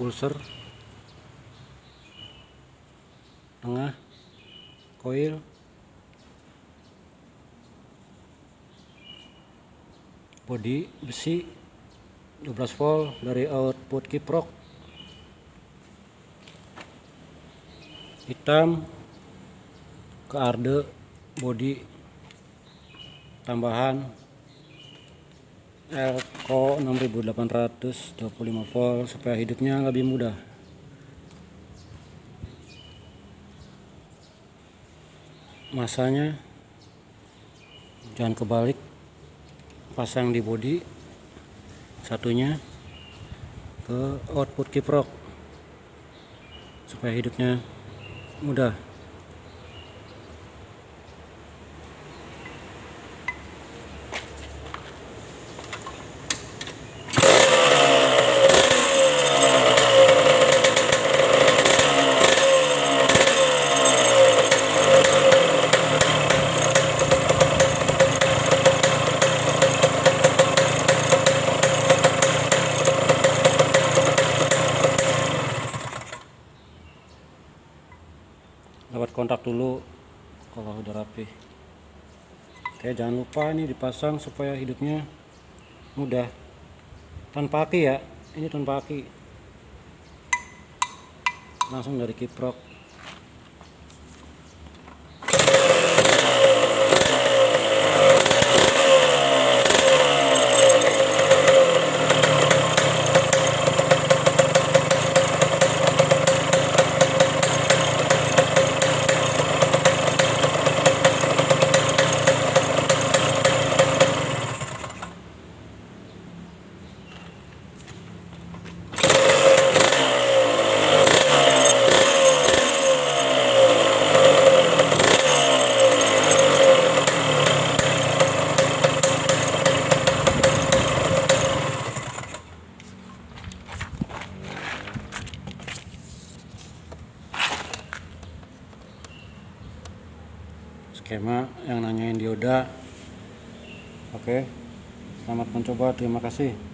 pulser, tengah coil, bodi besi 12 volt dari output kiprok, hitam ke arde bodi, tambahan elco 6825 volt supaya hidupnya lebih mudah. Masanya jangan kebalik, pasang di bodi, satunya ke output kiprok supaya hidupnya mudah. Dapat kontak dulu kalau udah rapi. Oke, jangan lupa ini dipasang supaya hidupnya mudah. Tanpa kaki ya, ini tanpa kaki, langsung dari kiprok. Skema yang nanyain dioda. Oke, selamat mencoba, terima kasih.